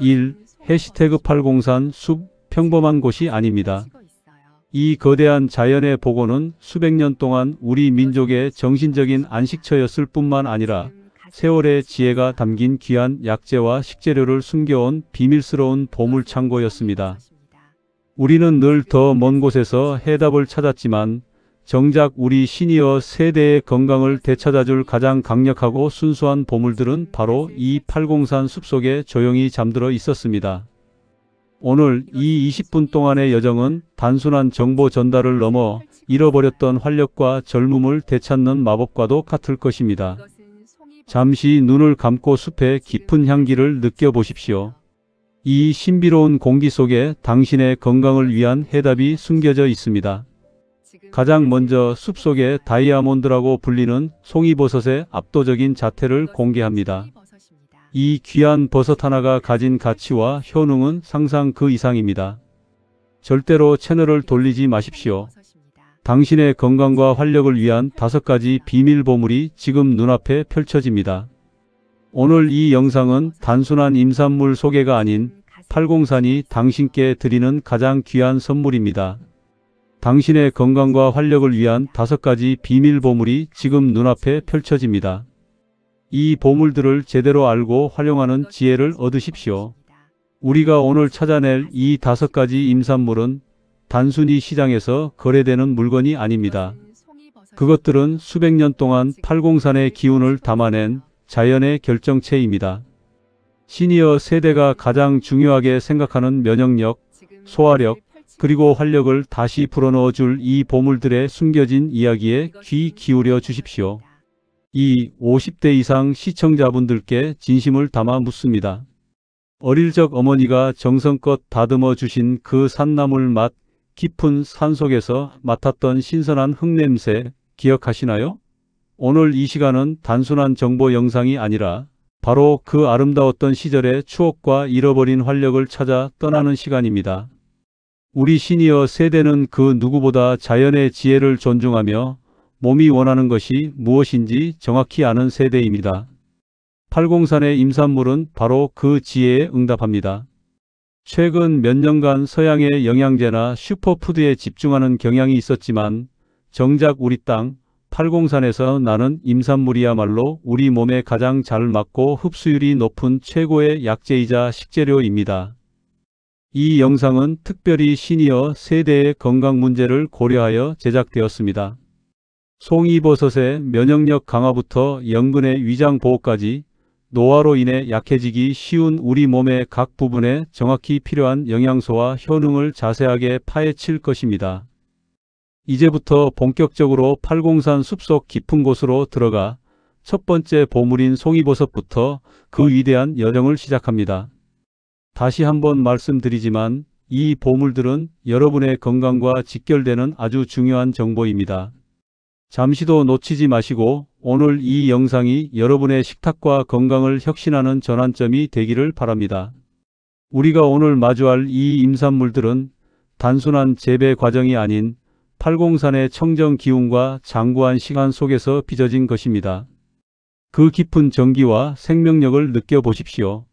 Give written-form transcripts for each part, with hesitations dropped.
1. 해시태그 팔공산 숲 평범한 곳이 아닙니다. 이 거대한 자연의 보고는 수백 년 동안 우리 민족의 정신적인 안식처였을 뿐만 아니라 세월의 지혜가 담긴 귀한 약재와 식재료를 숨겨온 비밀스러운 보물창고였습니다. 우리는 늘 더 먼 곳에서 해답을 찾았지만 정작 우리 시니어 세대의 건강을 되찾아줄 가장 강력하고 순수한 보물들은 바로 이 팔공산 숲속에 조용히 잠들어 있었습니다. 오늘 이 20분 동안의 여정은 단순한 정보 전달을 넘어 잃어버렸던 활력과 젊음을 되찾는 마법과도 같을 것입니다. 잠시 눈을 감고 숲의 깊은 향기를 느껴보십시오. 이 신비로운 공기 속에 당신의 건강을 위한 해답이 숨겨져 있습니다. 가장 먼저 숲속의 다이아몬드라고 불리는 송이버섯의 압도적인 자태를 공개합니다. 이 귀한 버섯 하나가 가진 가치와 효능은 상상 그 이상입니다. 절대로 채널을 돌리지 마십시오. 당신의 건강과 활력을 위한 5가지 비밀 보물이 지금 눈앞에 펼쳐집니다. 오늘 이 영상은 단순한 임산물 소개가 아닌 팔공산이 당신께 드리는 가장 귀한 선물입니다. 당신의 건강과 활력을 위한 5가지 비밀 보물이 지금 눈앞에 펼쳐집니다. 이 보물들을 제대로 알고 활용하는 지혜를 얻으십시오. 우리가 오늘 찾아낼 이 5가지 임산물은 단순히 시장에서 거래되는 물건이 아닙니다. 그것들은 수백 년 동안 팔공산의 기운을 담아낸 자연의 결정체입니다. 시니어 세대가 가장 중요하게 생각하는 면역력, 소화력, 그리고 활력을 다시 불어넣어 줄 이 보물들의 숨겨진 이야기에 귀 기울여 주십시오. 이 50대 이상 시청자분들께 진심을 담아 묻습니다. 어릴 적 어머니가 정성껏 다듬어 주신 그 산나물 맛, 깊은 산속에서 맡았던 신선한 흙냄새 기억하시나요? 오늘 이 시간은 단순한 정보 영상이 아니라 바로 그 아름다웠던 시절의 추억과 잃어버린 활력을 찾아 떠나는 시간입니다. 우리 시니어 세대는 그 누구보다 자연의 지혜를 존중하며 몸이 원하는 것이 무엇인지 정확히 아는 세대입니다. 팔공산의 임산물은 바로 그 지혜에 응답합니다. 최근 몇 년간 서양의 영양제나 슈퍼푸드에 집중하는 경향이 있었지만 정작 우리 땅 팔공산에서 나는 임산물이야말로 우리 몸에 가장 잘 맞고 흡수율이 높은 최고의 약재이자 식재료입니다. 이 영상은 특별히 시니어 세대의 건강 문제를 고려하여 제작되었습니다. 송이버섯의 면역력 강화부터 연근의 위장 보호까지 노화로 인해 약해지기 쉬운 우리 몸의 각 부분에 정확히 필요한 영양소와 효능을 자세하게 파헤칠 것입니다. 이제부터 본격적으로 팔공산 숲속 깊은 곳으로 들어가 첫 번째 보물인 송이버섯부터 그 위대한 여정을 시작합니다. 다시 한번 말씀드리지만 이 보물들은 여러분의 건강과 직결되는 아주 중요한 정보입니다. 잠시도 놓치지 마시고 오늘 이 영상이 여러분의 식탁과 건강을 혁신하는 전환점이 되기를 바랍니다. 우리가 오늘 마주할 이 임산물들은 단순한 재배 과정이 아닌 팔공산의 청정 기운과 장구한 시간 속에서 빚어진 것입니다. 그 깊은 정기와 생명력을 느껴보십시오.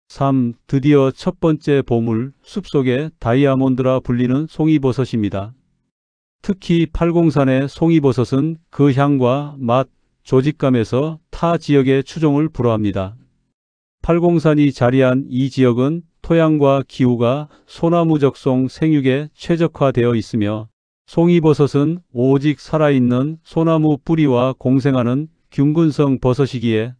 3. 드디어 첫 번째 보물, 숲속의 다이아몬드라 불리는 송이버섯입니다. 특히 팔공산의 송이버섯은 그 향과 맛, 조직감에서 타 지역의 추종을 불허합니다. 팔공산이 자리한 이 지역은 토양과 기후가 소나무 적송 생육에 최적화되어 있으며 송이버섯은 오직 살아있는 소나무 뿌리와 공생하는 균근성 버섯이기에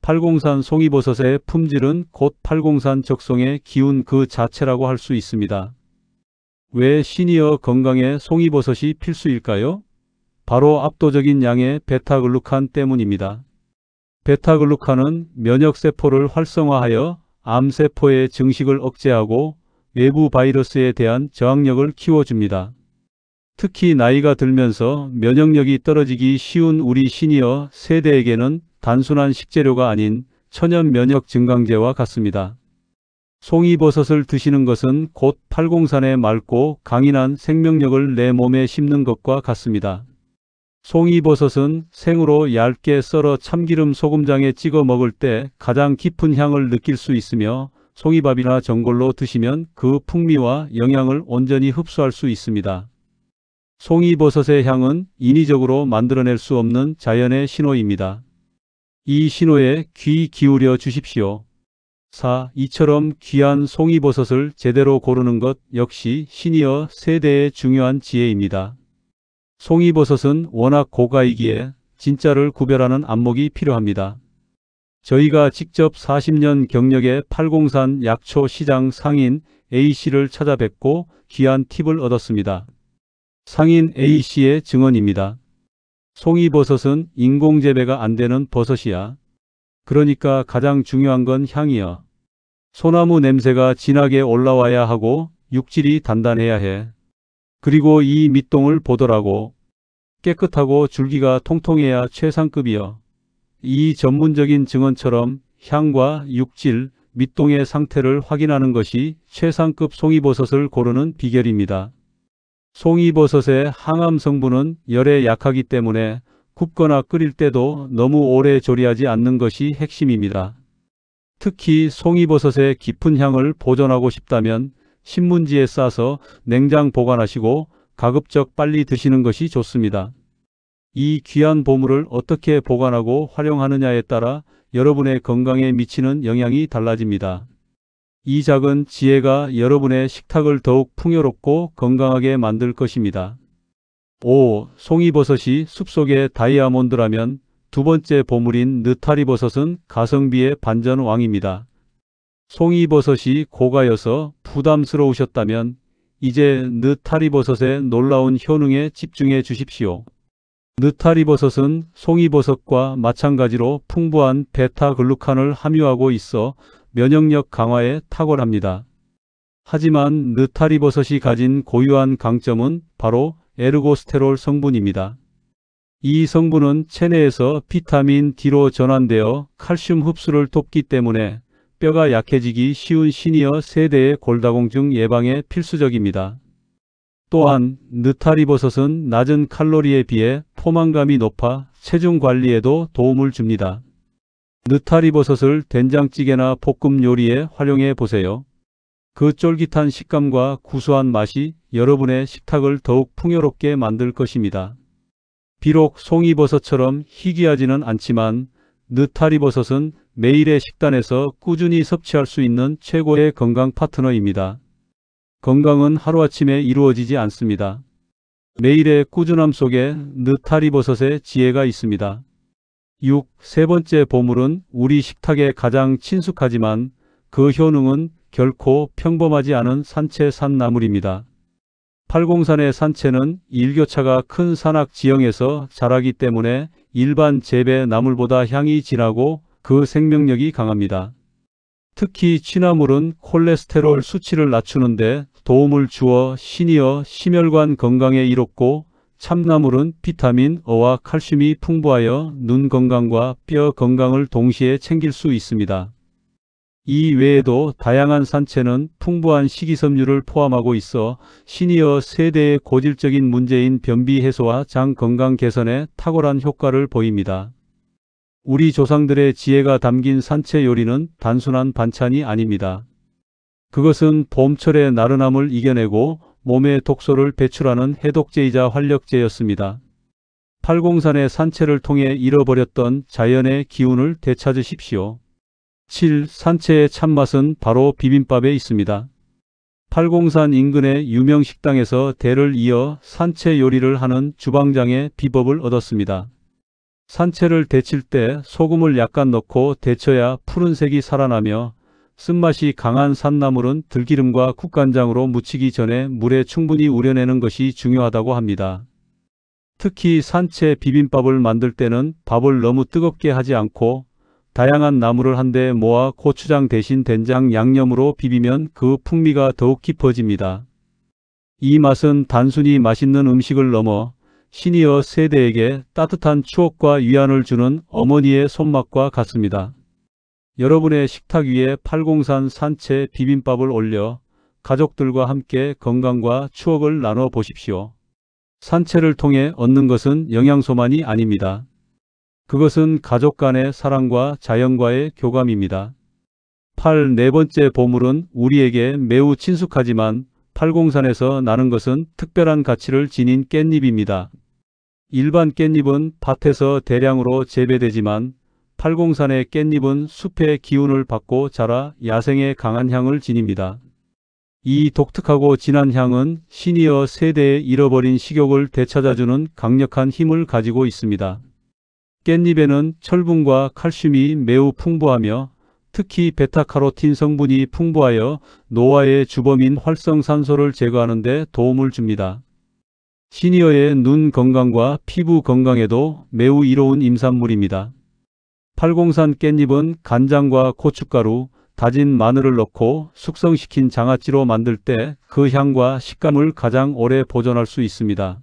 팔공산 송이버섯의 품질은 곧 팔공산 적송의 기운 그 자체라고 할 수 있습니다. 왜 시니어 건강에 송이버섯이 필수일까요? 바로 압도적인 양의 베타글루칸 때문입니다. 베타글루칸은 면역세포를 활성화하여 암세포의 증식을 억제하고 외부 바이러스에 대한 저항력을 키워줍니다. 특히 나이가 들면서 면역력이 떨어지기 쉬운 우리 시니어 세대에게는 단순한 식재료가 아닌 천연 면역 증강제와 같습니다. 송이버섯을 드시는 것은 곧 팔공산의 맑고 강인한 생명력을 내 몸에 심는 것과 같습니다. 송이버섯은 생으로 얇게 썰어 참기름 소금장에 찍어 먹을 때 가장 깊은 향을 느낄 수 있으며 송이밥이나 전골로 드시면 그 풍미와 영양을 온전히 흡수할 수 있습니다. 송이버섯의 향은 인위적으로 만들어낼 수 없는 자연의 신호입니다. 이 신호에 귀 기울여 주십시오. 4. 이처럼 귀한 송이버섯을 제대로 고르는 것 역시 시니어 세대의 중요한 지혜입니다. 송이버섯은 워낙 고가이기에 진짜를 구별하는 안목이 필요합니다. 저희가 직접 40년 경력의 팔공산 약초 시장 상인 A씨를 찾아뵙고 귀한 팁을 얻었습니다. 상인 A씨의 증언입니다. 송이버섯은 인공재배가 안 되는 버섯이야. 그러니까 가장 중요한 건 향이야. 소나무 냄새가 진하게 올라와야 하고 육질이 단단해야 해. 그리고 이 밑동을 보더라고. 깨끗하고 줄기가 통통해야 최상급이여. 이 전문적인 증언처럼 향과 육질, 밑동의 상태를 확인하는 것이 최상급 송이버섯을 고르는 비결입니다. 송이버섯의 항암 성분은 열에 약하기 때문에 굽거나 끓일 때도 너무 오래 조리하지 않는 것이 핵심입니다. 특히 송이버섯의 깊은 향을 보존하고 싶다면 신문지에 싸서 냉장 보관하시고 가급적 빨리 드시는 것이 좋습니다. 이 귀한 보물을 어떻게 보관하고 활용하느냐에 따라 여러분의 건강에 미치는 영향이 달라집니다. 이 작은 지혜가 여러분의 식탁을 더욱 풍요롭고 건강하게 만들 것입니다. 5. 송이버섯이 숲속의 다이아몬드라면 두 번째 보물인 느타리버섯은 가성비의 반전왕입니다. 송이버섯이 고가여서 부담스러우셨다면 이제 느타리버섯의 놀라운 효능에 집중해 주십시오. 느타리버섯은 송이버섯과 마찬가지로 풍부한 베타글루칸을 함유하고 있어 면역력 강화에 탁월합니다. 하지만 느타리버섯이 가진 고유한 강점은 바로 에르고스테롤 성분입니다. 이 성분은 체내에서 비타민 D로 전환되어 칼슘 흡수를 돕기 때문에 뼈가 약해지기 쉬운 시니어 세대의 골다공증 예방에 필수적입니다. 또한 느타리버섯은 낮은 칼로리에 비해 포만감이 높아 체중 관리에도 도움을 줍니다. 느타리버섯을 된장찌개나 볶음 요리에 활용해 보세요. 그 쫄깃한 식감과 구수한 맛이 여러분의 식탁을 더욱 풍요롭게 만들 것입니다. 비록 송이버섯처럼 희귀하지는 않지만 느타리버섯은 매일의 식단에서 꾸준히 섭취할 수 있는 최고의 건강 파트너입니다. 건강은 하루아침에 이루어지지 않습니다. 매일의 꾸준함 속에 느타리버섯의 지혜가 있습니다. 6. 세 번째 보물은 우리 식탁에 가장 친숙하지만 그 효능은 결코 평범하지 않은 산채 산나물입니다. 팔공산의 산채는 일교차가 큰 산악 지형에서 자라기 때문에 일반 재배 나물보다 향이 진하고 그 생명력이 강합니다. 특히 취나물은 콜레스테롤 수치를 낮추는데 도움을 주어 시니어 심혈관 건강에 이롭고 참나물은 비타민 E와 칼슘이 풍부하여 눈 건강과 뼈 건강을 동시에 챙길 수 있습니다. 이 외에도 다양한 산채는 풍부한 식이섬유를 포함하고 있어 시니어 세대의 고질적인 문제인 변비 해소와 장 건강 개선에 탁월한 효과를 보입니다. 우리 조상들의 지혜가 담긴 산채 요리는 단순한 반찬이 아닙니다. 그것은 봄철의 나른함을 이겨내고 몸의 독소를 배출하는 해독제이자 활력제였습니다. 팔공산의 산채를 통해 잃어버렸던 자연의 기운을 되찾으십시오. 7. 산채의 참맛은 바로 비빔밥에 있습니다. 팔공산 인근의 유명 식당에서 대를 이어 산채 요리를 하는 주방장의 비법을 얻었습니다. 산채를 데칠 때 소금을 약간 넣고 데쳐야 푸른색이 살아나며 쓴맛이 강한 산나물은 들기름과 국간장으로 무치기 전에 물에 충분히 우려내는 것이 중요하다고 합니다. 특히 산채 비빔밥을 만들 때는 밥을 너무 뜨겁게 하지 않고 다양한 나물을 한데 모아 고추장 대신 된장 양념으로 비비면 그 풍미가 더욱 깊어집니다. 이 맛은 단순히 맛있는 음식을 넘어 시니어 세대에게 따뜻한 추억과 위안을 주는 어머니의 손맛과 같습니다. 여러분의 식탁 위에 팔공산 산채 비빔밥을 올려 가족들과 함께 건강과 추억을 나눠 보십시오. 산채를 통해 얻는 것은 영양소만이 아닙니다. 그것은 가족 간의 사랑과 자연과의 교감입니다. 네 번째 보물은 우리에게 매우 친숙하지만 팔공산에서 나는 것은 특별한 가치를 지닌 깻잎입니다. 일반 깻잎은 밭에서 대량으로 재배되지만 팔공산의 깻잎은 숲의 기운을 받고 자라 야생의 강한 향을 지닙니다. 이 독특하고 진한 향은 시니어 세대의 잃어버린 식욕을 되찾아주는 강력한 힘을 가지고 있습니다. 깻잎에는 철분과 칼슘이 매우 풍부하며 특히 베타카로틴 성분이 풍부하여 노화의 주범인 활성산소를 제거하는 데 도움을 줍니다. 시니어의 눈 건강과 피부 건강에도 매우 이로운 임산물입니다. 팔공산 깻잎은 간장과 고춧가루, 다진 마늘을 넣고 숙성시킨 장아찌로 만들 때 그 향과 식감을 가장 오래 보존할 수 있습니다.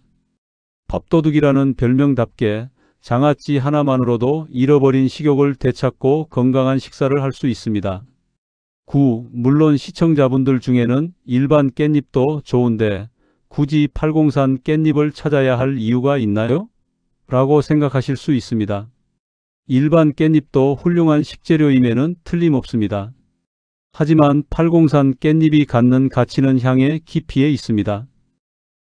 밥도둑이라는 별명답게 장아찌 하나만으로도 잃어버린 식욕을 되찾고 건강한 식사를 할 수 있습니다. 물론 시청자분들 중에는 일반 깻잎도 좋은데 굳이 팔공산 깻잎을 찾아야 할 이유가 있나요? 라고 생각하실 수 있습니다. 일반 깻잎도 훌륭한 식재료임에는 틀림없습니다. 하지만 팔공산 깻잎이 갖는 가치는 향의 깊이에 있습니다.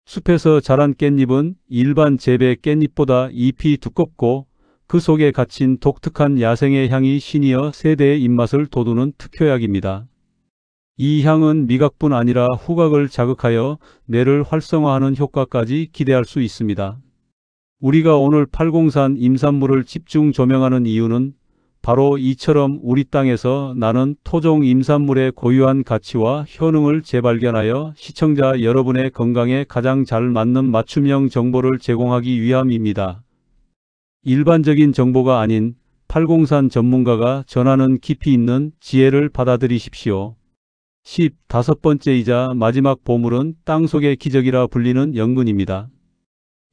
숲에서 자란 깻잎은 일반 재배 깻잎보다 잎이 두껍고 그 속에 갇힌 독특한 야생의 향이 시니어 세대의 입맛을 돋우는 특효약입니다. 이 향은 미각뿐 아니라 후각을 자극하여 뇌를 활성화하는 효과까지 기대할 수 있습니다. 우리가 오늘 팔공산 임산물을 집중 조명하는 이유는 바로 이처럼 우리 땅에서 나는 토종 임산물의 고유한 가치와 효능을 재발견하여 시청자 여러분의 건강에 가장 잘 맞는 맞춤형 정보를 제공하기 위함입니다. 일반적인 정보가 아닌 팔공산 전문가가 전하는 깊이 있는 지혜를 받아들이십시오. 15번째이자 마지막 보물은 땅속의 기적이라 불리는 연근입니다.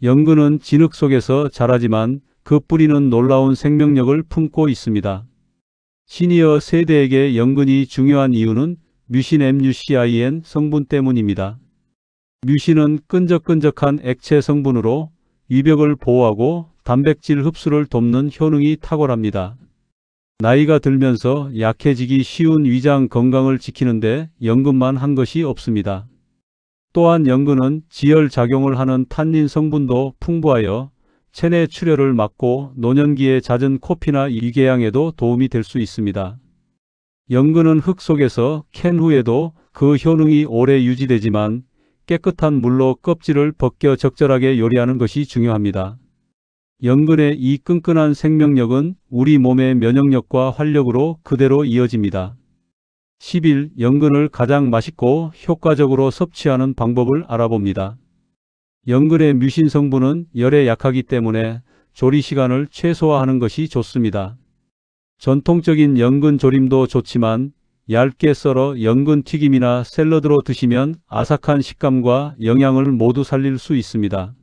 연근은 진흙 속에서 자라지만 그 뿌리는 놀라운 생명력을 품고 있습니다. 시니어 세대에게 연근이 중요한 이유는 뮤신 MUCIN 성분 때문입니다. 뮤신은 끈적끈적한 액체 성분으로 위벽을 보호하고 단백질 흡수를 돕는 효능이 탁월합니다. 나이가 들면서 약해지기 쉬운 위장 건강을 지키는데 연근만 한 것이 없습니다. 또한 연근은 지혈 작용을 하는 탄닌 성분도 풍부하여 체내 출혈을 막고 노년기에 잦은 코피나 위궤양에도 도움이 될 수 있습니다. 연근은 흙 속에서 캔 후에도 그 효능이 오래 유지되지만 깨끗한 물로 껍질을 벗겨 적절하게 요리하는 것이 중요합니다. 연근의 이 끈끈한 생명력은 우리 몸의 면역력과 활력으로 그대로 이어집니다. 10일 연근을 가장 맛있고 효과적으로 섭취하는 방법을 알아봅니다. 연근의 뮤신 성분은 열에 약하기 때문에 조리 시간을 최소화하는 것이 좋습니다. 전통적인 연근 조림도 좋지만 얇게 썰어 연근 튀김이나 샐러드로 드시면 아삭한 식감과 영양을 모두 살릴 수 있습니다.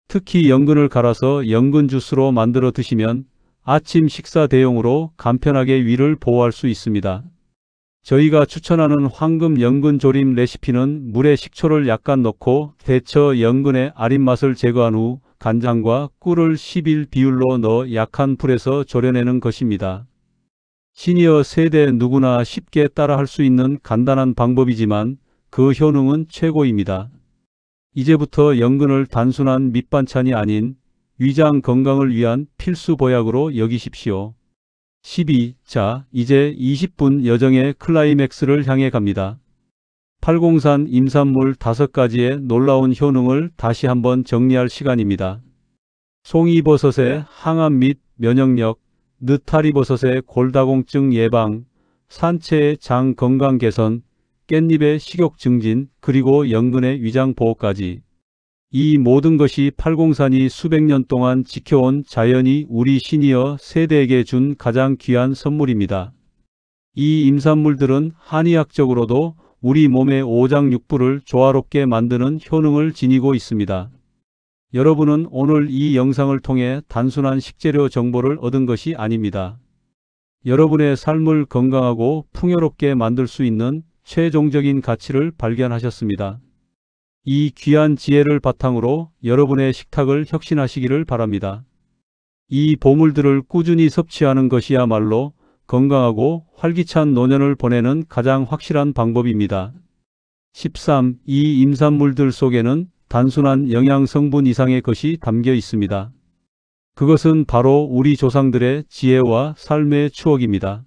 특히 연근을 갈아서 연근 주스로 만들어 드시면 아침 식사 대용으로 간편하게 위를 보호할 수 있습니다. 저희가 추천하는 황금 연근 조림 레시피는 물에 식초를 약간 넣고 데쳐 연근의 아린 맛을 제거한 후 간장과 꿀을 10일 비율로 넣어 약한 불에서 졸여내는 것입니다. 시니어 세대 누구나 쉽게 따라할 수 있는 간단한 방법이지만 그 효능은 최고입니다. 이제부터 연근을 단순한 밑반찬이 아닌 위장 건강을 위한 필수 보약으로 여기십시오. 12. 이제 20분 여정의 클라이맥스를 향해 갑니다. 팔공산 임산물 5가지의 놀라운 효능을 다시 한번 정리할 시간입니다. 송이버섯의 항암 및 면역력, 느타리버섯의 골다공증 예방, 산채의 장 건강 개선, 깻잎의 식욕 증진, 그리고 연근의 위장 보호까지. 이 모든 것이 팔공산이 수백 년 동안 지켜온 자연이 우리 시니어 세대에게 준 가장 귀한 선물입니다. 이 임산물들은 한의학적으로도 우리 몸의 오장육부를 조화롭게 만드는 효능을 지니고 있습니다. 여러분은 오늘 이 영상을 통해 단순한 식재료 정보를 얻은 것이 아닙니다. 여러분의 삶을 건강하고 풍요롭게 만들 수 있는 최종적인 가치를 발견하셨습니다. 이 귀한 지혜를 바탕으로 여러분의 식탁을 혁신하시기를 바랍니다. 이 보물들을 꾸준히 섭취하는 것이야말로 건강하고 활기찬 노년을 보내는 가장 확실한 방법입니다. 13. 이 임산물들 속에는 단순한 영양 성분 이상의 것이 담겨 있습니다. 그것은 바로 우리 조상들의 지혜와 삶의 추억입니다.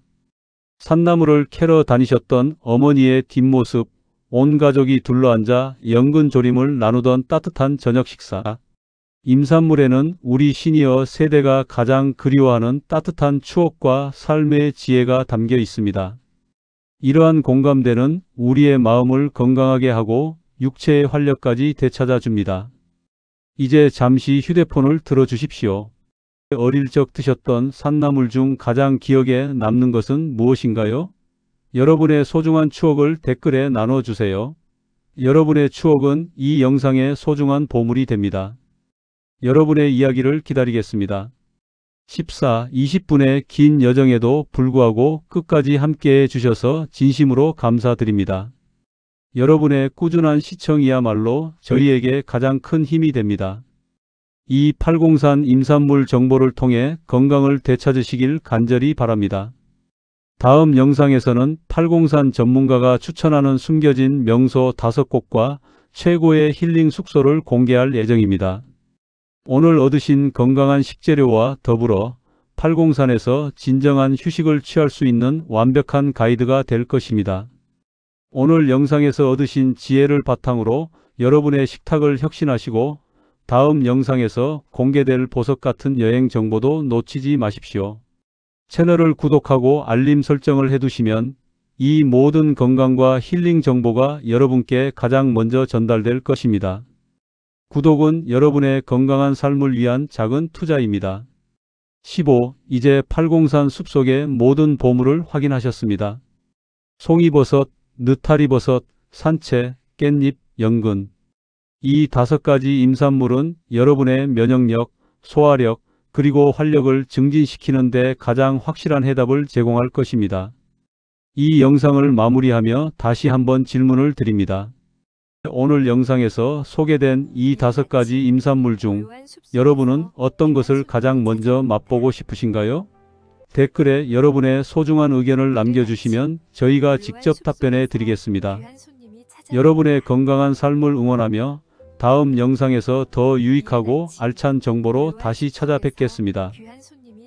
산나물을 캐러 다니셨던 어머니의 뒷모습, 온 가족이 둘러앉아 연근 조림을 나누던 따뜻한 저녁 식사. 임산물에는 우리 시니어 세대가 가장 그리워하는 따뜻한 추억과 삶의 지혜가 담겨 있습니다. 이러한 공감대는 우리의 마음을 건강하게 하고 육체의 활력까지 되찾아 줍니다. 이제 잠시 휴대폰을 들어주십시오. 어릴 적 드셨던 산나물 중 가장 기억에 남는 것은 무엇인가요? 여러분의 소중한 추억을 댓글에 나눠주세요. 여러분의 추억은 이 영상의 소중한 보물이 됩니다. 여러분의 이야기를 기다리겠습니다. 14. 20분의 긴 여정에도 불구하고 끝까지 함께해 주셔서 진심으로 감사드립니다. 여러분의 꾸준한 시청이야말로 저희에게 가장 큰 힘이 됩니다. 이 팔공산 임산물 정보를 통해 건강을 되찾으시길 간절히 바랍니다. 다음 영상에서는 팔공산 전문가가 추천하는 숨겨진 명소 5곳과 최고의 힐링 숙소를 공개할 예정입니다. 오늘 얻으신 건강한 식재료와 더불어 팔공산에서 진정한 휴식을 취할 수 있는 완벽한 가이드가 될 것입니다. 오늘 영상에서 얻으신 지혜를 바탕으로 여러분의 식탁을 혁신하시고 다음 영상에서 공개될 보석 같은 여행 정보도 놓치지 마십시오. 채널을 구독하고 알림 설정을 해두시면 이 모든 건강과 힐링 정보가 여러분께 가장 먼저 전달될 것입니다. 구독은 여러분의 건강한 삶을 위한 작은 투자입니다. 15. 이제 팔공산 숲속의 모든 보물을 확인하셨습니다. 송이버섯, 느타리버섯, 산채, 깻잎, 연근. 이 5가지 임산물은 여러분의 면역력, 소화력, 그리고 활력을 증진시키는 데 가장 확실한 해답을 제공할 것입니다. 이 영상을 마무리하며 다시 한번 질문을 드립니다. 오늘 영상에서 소개된 이 5가지 임산물 중 여러분은 어떤 것을 가장 먼저 맛보고 싶으신가요? 댓글에 여러분의 소중한 의견을 남겨주시면 저희가 직접 답변해 드리겠습니다. 여러분의 건강한 삶을 응원하며 다음 영상에서 더 유익하고 알찬 정보로 다시 찾아뵙겠습니다.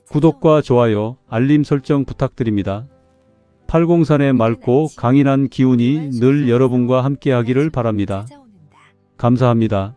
구독과 좋아요, 알림 설정 부탁드립니다. 팔공산의 맑고 강인한 기운이 늘 여러분과 함께하기를 바랍니다. 감사합니다.